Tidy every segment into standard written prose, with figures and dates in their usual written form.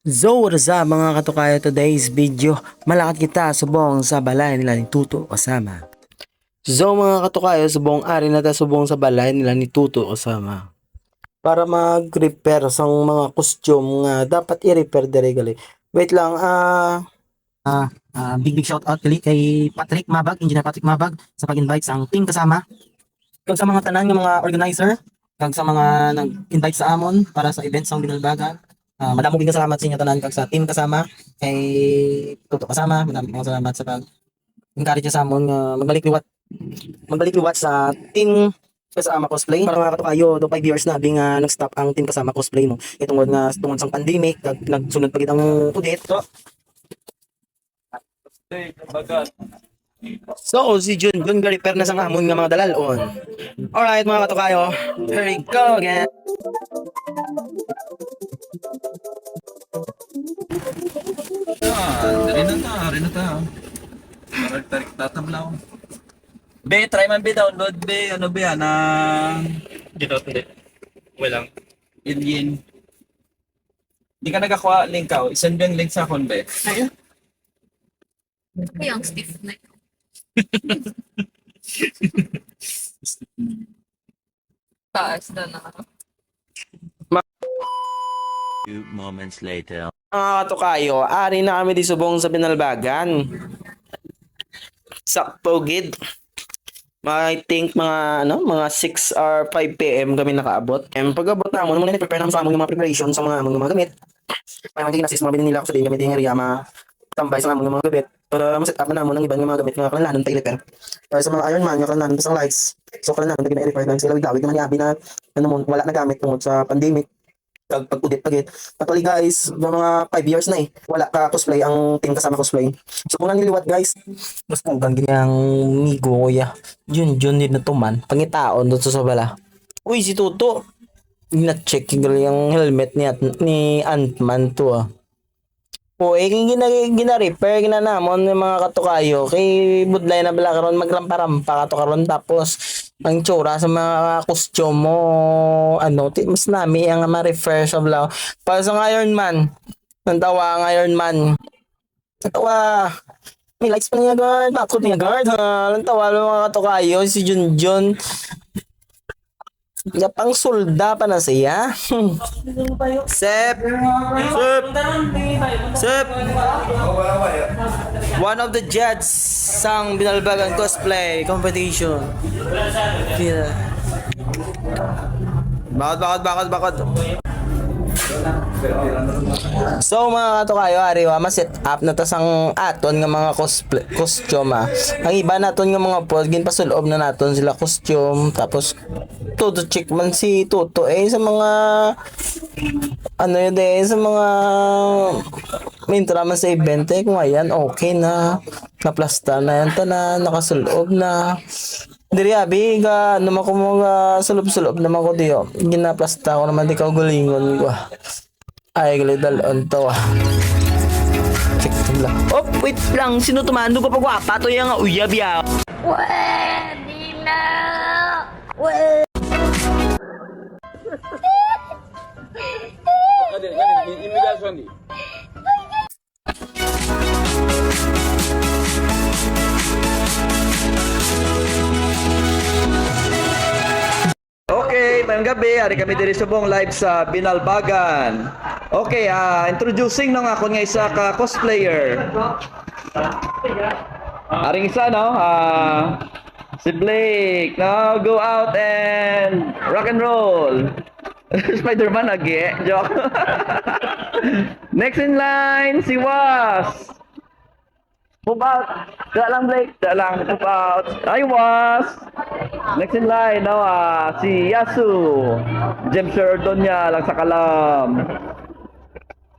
So, what is up mga katukayo, today's video, malakad kita subong sa balay nila ni Tuto kasama. So mga katukayo, subong ari na ta subong sa balay nila ni Tuto kasama. Para mag-repair sang mga costume nga dapat i-repair dire gali. Wait lang, big shout out kay Patrick Mabag, Engineer Patrick Mabag sa pag-invite sa team kasama. Kag sa mga tanan nga mga organizer, kag sa mga nag-invite sa amon para sa event sa Binalbagan. Madamo bing salamat sa inyo tanan kag sa team kasama kay Tuto kasama. Madamo salamat sa pag-encourage sa amon nga magbalik liwat sa team kasama cosplay para mga katukayo do 5 years na bing nag-stop ang team kasama cosplay mo itungod nga tungod sang pandemic kag nagsunod pa gid ang udit. So, si Jun ga-repair na sang amon nga mga dalalon. Alright mga katukayo, here we go again. Rin na ta. Tarik tatablaw. Be, try man be download be, ano be, ng Dito, hindi. Walang. Alien. Di ka nagakuha link ka, isend mo yung link sa akon be. Ay, ang stiff neck. Taas na na. Few moments later. Mga katukayo, ari na kami di subong sa Binalbagan. Sakto gid. I think mga 6 or 5 PM kami nakaabot. Pag-abot na mo, muna prepare naman sa among mga preparation sa mga gamit. May mga ginasis mga binili ako sa din kami din area tambay sa among mga gamit. Para ma-set up na mo ng ibang mga gamit nga kailangan pa i-repair. Para sa mga Iron Man, nga kailangan pa sa lights. So kailangan pa i-repair lang sila wigawig naman yabi na wala na gamit tungod sa pandemic. Pag-udit pagit. Actually guys, mga 5 years na wala ka cosplay ang team kasama cosplay. So kung niliwat guys, mas kung ganyang migo kuya. Jun din na tuman. Pangitaon doon sa bala. Uy, si Tuto. Na-check yung helmet ni Ant-Man to O, gina-repair ginanamon ng mga katukayo kay budlay na bala karon magrampa-rampa kato karon tapos ang tsura sa mga costume mo mas nami ang ma-refer sa bala para sa Iron Man ang Iron Man natawa may lights pa niya guard bakit niya guard ha nantawa mga katukayo si Junjun pang sulda pa na siya. Sep. One of the judges sang Binalbagan cosplay competition. Yeah. Bakit. So mga katukayo, ariwa ma-set up na tas ang aton nga mga costume Ang iba naton nga mga pod ginpasulob na naton sila costume tapos Tuto check man si Tuto sa mga sa mga mintra man sa event kung ayan okay na naplasta na yan tanan nakasulob na diri abi ga naman ko mga sulob-sulob naman ko diyo ginaplasta ko naman di ka gulingon ko ay galidal onto check lang wait lang sino tumando ko pagwapa to yung uyab ya Pwede na! Okay, mayong gabi, ari kami diri subong live sa Binalbagan. Okay, introducing nang ako nga isa ka cosplayer. Aring isa no, si Blake. Now go out and rock and roll. Spider-Man agi, joke. Next in line si Was. Move out. Da lang Blake, da lang move out. Hi Was. Next in line now si Yasu. James Ordonia lang sa kalam.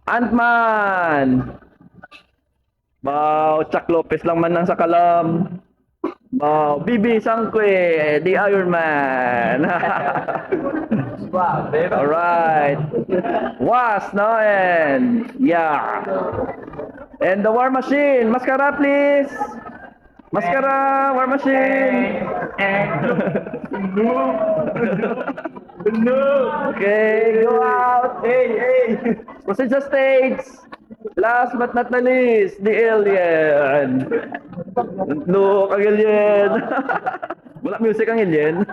Ant-Man. Bao, Chuck Lopez lang man lang sa kalam. Bao, Bibi Sangkwe, the Iron Man. Alright. Was, no? And, yeah. And the War Machine. Mascara, please. Mascara, War Machine. Okay, go out. Hey. Proceed sa stage. Last but not the least, the alien. Look, ang alien. Wala music ang alien.